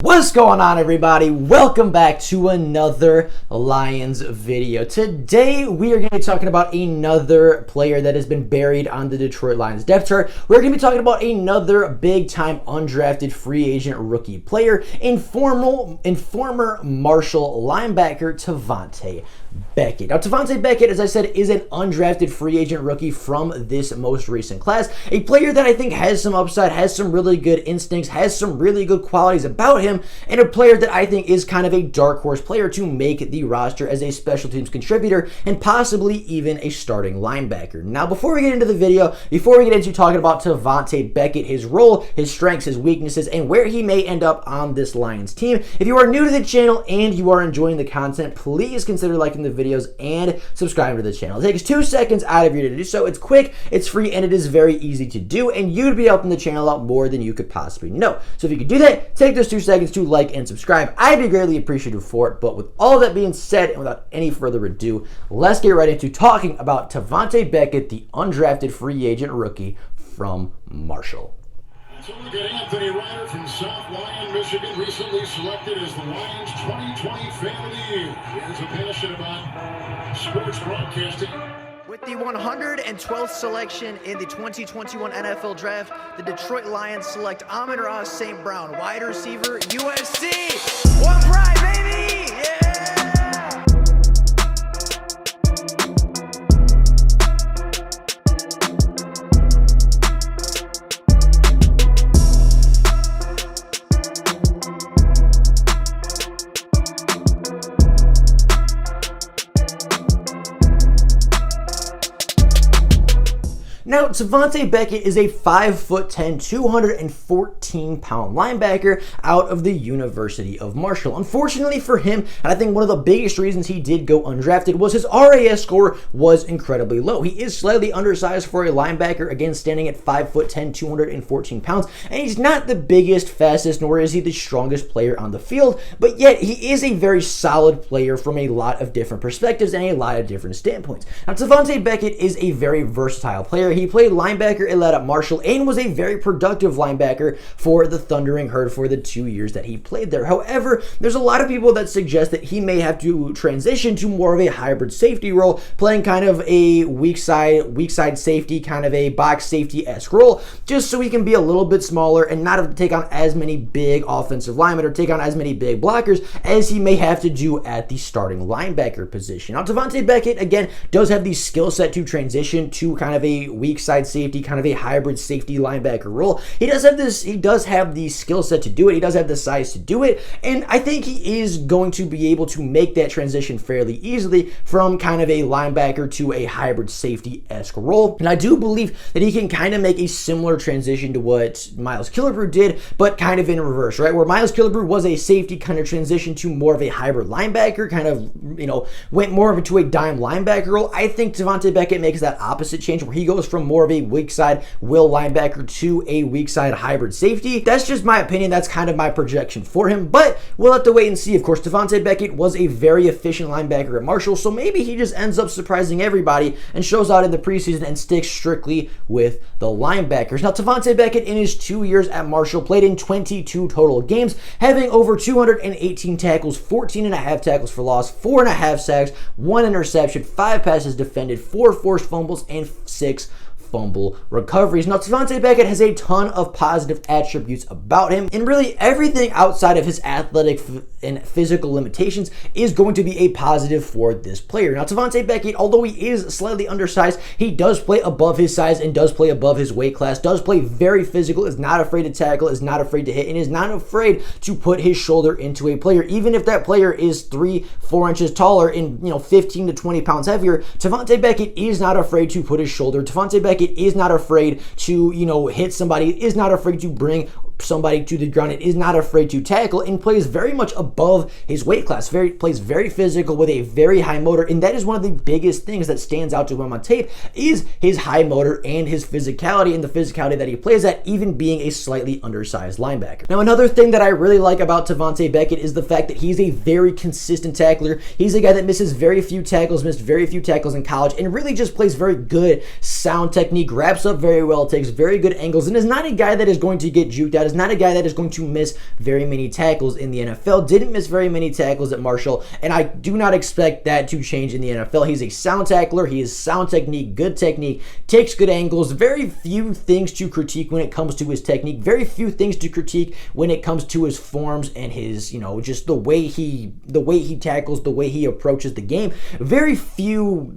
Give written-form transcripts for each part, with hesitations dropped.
What's going on, everybody? Welcome back to another Lions video. Today we are going to be talking about another player that has been buried on the Detroit Lions depth chart. We're going to be talking about another big time undrafted free agent rookie player in former Marshall linebacker Tavante Beckett. Now, Tavante Beckett, as I said, is an undrafted free agent rookie from this most recent class. A player that I think has some upside, has some really good instincts, has some really good qualities about him, and a player that I think is kind of a dark horse player to make the roster as a special teams contributor and possibly even a starting linebacker. Now, before we get into the video, before we get into talking about Tavante Beckett, his role, his strengths, his weaknesses, and where he may end up on this Lions team, if you are new to the channel and you are enjoying the content, please consider liking the videos and subscribing to the channel. It takes 2 seconds out of your day to do so. It's quick, it's free, and it is very easy to do, and you'd be helping the channel out more than you could possibly know. So if you could do that, take those 2 seconds to like and subscribe. I'd be greatly appreciative for it. But with all that being said, and without any further ado, let's get right into talking about Tavante Beckett, the undrafted free agent rookie from Marshall. So look at Anthony Ryder from South Lyon, Michigan, recently selected as the Lions 2020 Fan of the Year. He has a passion about sports broadcasting. With the 112th selection in the 2021 NFL Draft, the Detroit Lions select Amon-Ra St. Brown, wide receiver, USC. One pride, baby! Yeah! Now, Tavante Beckett is a 5'10", 214-pound linebacker out of the University of Marshall. Unfortunately for him, and I think one of the biggest reasons he did go undrafted, was his RAS score was incredibly low. He is slightly undersized for a linebacker, again standing at 5'10", 214 pounds, and he's not the biggest, fastest, nor is he the strongest player on the field, but yet he is a very solid player from a lot of different perspectives and a lot of different standpoints. Now, Tavante Beckett is a very versatile player. He played linebacker a lot at Marshall and was a very productive linebacker for the Thundering Herd for the 2 years that he played there. However, there's a lot of people that suggest that he may have to transition to more of a hybrid safety role, playing kind of a weak side safety, kind of a box safety-esque role, just so he can be a little bit smaller and not have to take on as many big offensive linemen or take on as many big blockers as he may have to do at the starting linebacker position. Now, Tavante Beckett, again, does have the skill set to transition to kind of a weak side safety, kind of a hybrid safety linebacker role. He does have the skill set to do it. He does have the size to do it, and I think he is going to be able to make that transition fairly easily from kind of a linebacker to a hybrid safety-esque role. And I do believe that he can kind of make a similar transition to what Miles Killebrew did, but kind of in reverse, right? Where Miles Killebrew was a safety, kind of transitioned to more of a hybrid linebacker, kind of, went more into a dime linebacker role. I think Tavante Beckett makes that opposite change, where he goes from more of a weak side will linebacker to a weak side hybrid safety. That's just my opinion. That's kind of my projection for him, but we'll have to wait and see. Of course, Tavante Beckett was a very efficient linebacker at Marshall, so maybe he just ends up surprising everybody and shows out in the preseason and sticks strictly with the linebackers. Now, Tavante Beckett in his 2 years at Marshall played in 22 total games, having over 218 tackles, 14.5 tackles for loss, 4.5 sacks, 1 interception, 5 passes defended, 4 forced fumbles, and 6 fumble recoveries. Now, Tavante Beckett has a ton of positive attributes about him, and really everything outside of his athletic and physical limitations is going to be a positive for this player. Now, Tavante Beckett, although he is slightly undersized, he does play above his size and does play above his weight class, does play very physical, is not afraid to tackle, is not afraid to hit, and is not afraid to put his shoulder into a player. Even if that player is 3-4 inches taller and 15 to 20 pounds heavier, Tavante Beckett is not afraid to put his shoulder. Tavante Beckett is not afraid to, hit somebody, is not afraid to bring somebody to the ground, and is not afraid to tackle, and plays very much above his weight class. Plays very physical with a very high motor, and that is one of the biggest things that stands out to him on tape is his high motor and his physicality, and the physicality that he plays at, even being a slightly undersized linebacker. Now, another thing that I really like about Tavante Beckett is the fact that he's a very consistent tackler. He's a guy that misses very few tackles, missed very few tackles in college, and really just plays very good, sound technique, wraps up very well, takes very good angles, and is not a guy that is going to get juked out is not a guy that is going to miss very many tackles in the NFL. Didn't miss very many tackles at Marshall, and I do not expect that to change in the NFL. He's a sound tackler. He has sound technique, good technique, takes good angles. Very few things to critique when it comes to his technique. Very few things to critique when it comes to his forms and his, just the way he tackles, the way he approaches the game. Very few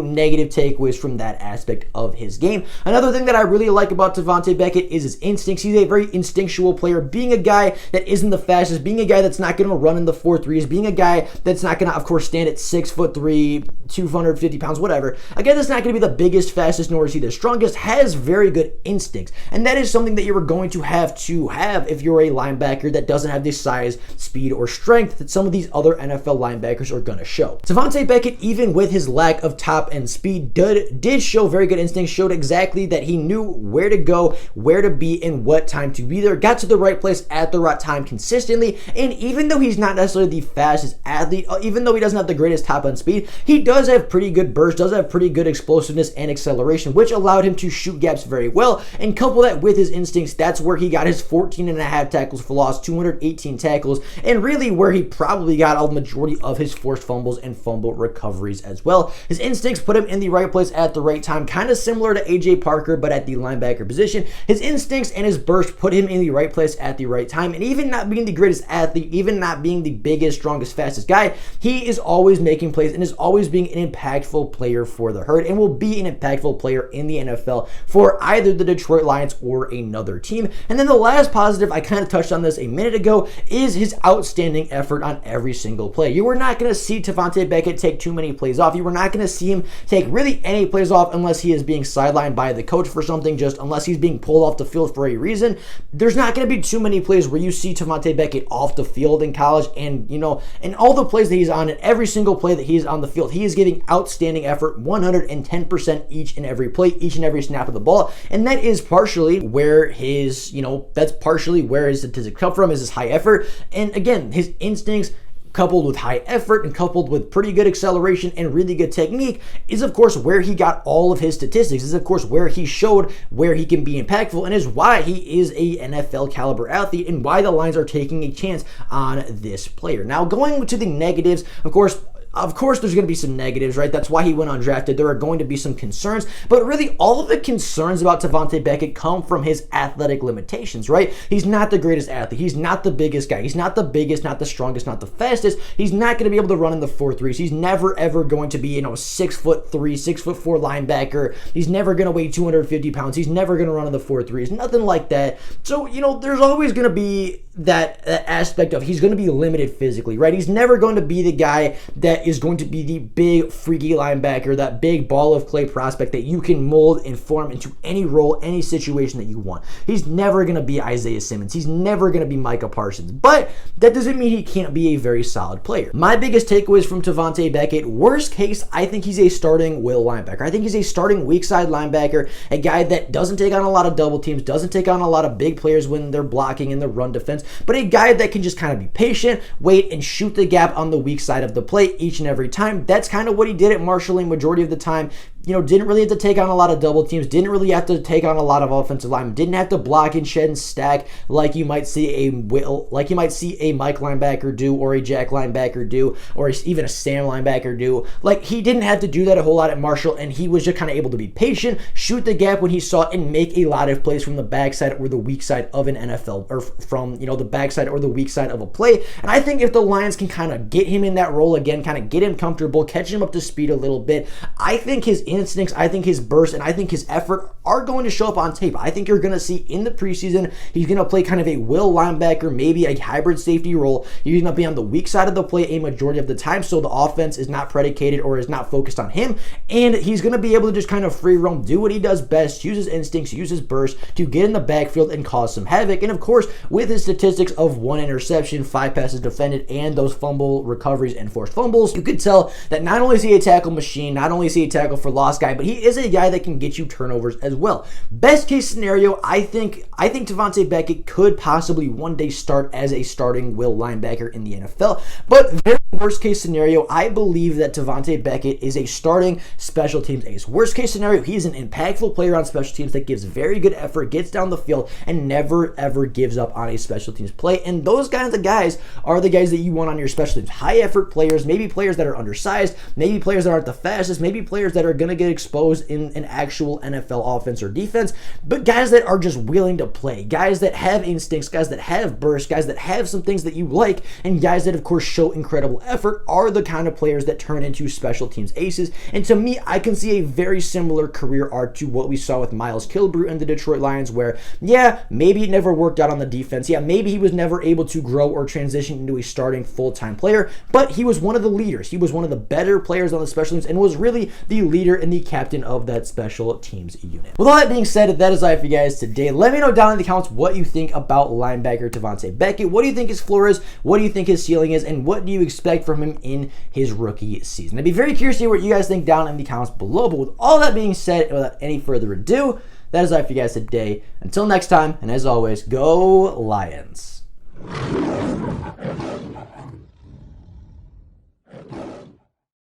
negative takeaways from that aspect of his game. Another thing that I really like about Tavante Beckett is his instincts. He's a very instinctual player, being a guy that isn't the fastest, being a guy that's not going to run in the 4.3s, being a guy that's not going to, of course, stand at 6'3", 250 pounds, whatever. A guy that's not going to be the biggest, fastest, nor is he the strongest, has very good instincts. And that is something that you're going to have if you're a linebacker that doesn't have the size, speed, or strength that some of these other NFL linebackers are going to show. Tavante Beckett, even with his lack of top end speed, did show very good instincts, showed exactly that he knew where to go, where to be, and what time to be there, got to the right place at the right time consistently, and even though he's not necessarily the fastest athlete, even though he doesn't have the greatest top end speed, he does have pretty good burst, does have pretty good explosiveness and acceleration, which allowed him to shoot gaps very well, and couple that with his instincts, that's where he got his 14.5 tackles for loss, 218 tackles, and really where he probably got a majority of his forced fumbles and fumble recoveries as well. His instincts put him in the right place at the right time, kind of similar to AJ Parker, but at the linebacker position. His instincts and his burst put him in the right place at the right time, and even not being the greatest athlete, even not being the biggest, strongest, fastest guy, he is always making plays and is always being an impactful player for the Herd, and will be an impactful player in the NFL for either the Detroit Lions or another team. And then the last positive, I kind of touched on this a minute ago, is his outstanding effort on every single play. You were not going to see Tavante Beckett take too many plays off. You were not going to see him take really any plays off unless he is being sidelined by the coach for something, just unless he's being pulled off the field for a reason. There's not going to be too many plays where you see Tavante Beckett off the field in college, and and all the plays that he's on, and every single play that he's on the field, he is giving outstanding effort, 110% each and every play, each and every snap of the ball, and that is partially where his statistics come from, is his high effort, and again, his instincts coupled with high effort and coupled with pretty good acceleration and really good technique is of course where he got all of his statistics, is of course where he showed where he can be impactful, and is why he is a NFL caliber athlete and why the Lions are taking a chance on this player. Now going to the negatives, of course there's going to be some negatives, right? That's why he went undrafted. There are going to be some concerns, but really all of the concerns about Tavante Beckett come from his athletic limitations, right? He's not the greatest athlete. He's not the biggest guy. He's not the biggest, not the strongest, not the fastest. He's not going to be able to run in the 4.3s. He's never ever going to be, 6'3", 6'4" linebacker. He's never going to weigh 250 pounds. He's never going to run in the 4.3s, nothing like that. So, there's always going to be that aspect of he's going to be limited physically, right? He's never going to be the guy that is going to be the big freaky linebacker, that big ball of clay prospect that you can mold and form into any role, any situation that you want. He's never going to be Isaiah Simmons. He's never going to be Micah Parsons, but that doesn't mean he can't be a very solid player. My biggest takeaways from Tavante Beckett, worst case, I think he's a starting will linebacker. I think he's a starting weak side linebacker, a guy that doesn't take on a lot of double teams, doesn't take on a lot of big players when they're blocking in the run defense, but a guy that can just kind of be patient, wait, and shoot the gap on the weak side of the play each and every time. That's kind of what he did at Marshall majority of the time. Didn't really have to take on a lot of double teams, didn't really have to take on a lot of offensive linemen, didn't have to block and shed and stack like you might see a Mike linebacker do, or a Jack linebacker do, or even a Sam linebacker do. Like, he didn't have to do that a whole lot at Marshall, and he was just kind of able to be patient, shoot the gap when he saw it, and make a lot of plays from the backside or the weak side of an NFL, or from, the backside or the weak side of a play. And I think if the Lions can kind of get him in that role again, kind of get him comfortable, catch him up to speed a little bit, I think his instincts, I think his burst, and I think his effort are going to show up on tape. I think you're going to see in the preseason, he's going to play kind of a will linebacker, maybe a hybrid safety role. He's going to be on the weak side of the play a majority of the time, so the offense is not predicated or is not focused on him, and he's going to be able to just kind of free roam, do what he does best, use his instincts, use his burst to get in the backfield and cause some havoc. And of course, with his statistics of 1 interception, 5 passes defended, and those fumble recoveries and forced fumbles, you could tell that not only is he a tackle machine, not only is he a tackle for loss guy, but he is a guy that can get you turnovers as well. Best case scenario, I think Tavante Beckett could possibly one day start as a starting will linebacker in the NFL. But very worst case scenario, I believe that Tavante Beckett is a starting special teams ace. Worst case scenario, he's an impactful player on special teams that gives very good effort, gets down the field, and never ever gives up on a special teams play. And those kinds of guys are the guys that you want on your special teams. High effort players, maybe players that are undersized, maybe players that aren't the fastest, maybe players that are going to get exposed in an actual NFL offense or defense, but guys that are just willing to play, guys that have instincts, guys that have burst, guys that have some things that you like, and guys that of course show incredible effort are the kind of players that turn into special teams aces. And to me, I can see a very similar career arc to what we saw with Miles Kilbrew and the Detroit Lions, where yeah, maybe it never worked out on the defense, yeah, maybe he was never able to grow or transition into a starting full-time player, but he was one of the leaders. He was one of the better players on the special teams and was really the leader and the captain of that special teams unit. With all that being said, that is all for you guys today. Let me know down in the comments what you think about linebacker Tavante Beckett. What do you think his floor is? What do you think his ceiling is? And what do you expect from him in his rookie season? I'd be very curious to hear what you guys think down in the comments below. But with all that being said, and without any further ado, that is all for you guys today. Until next time, and as always, go Lions.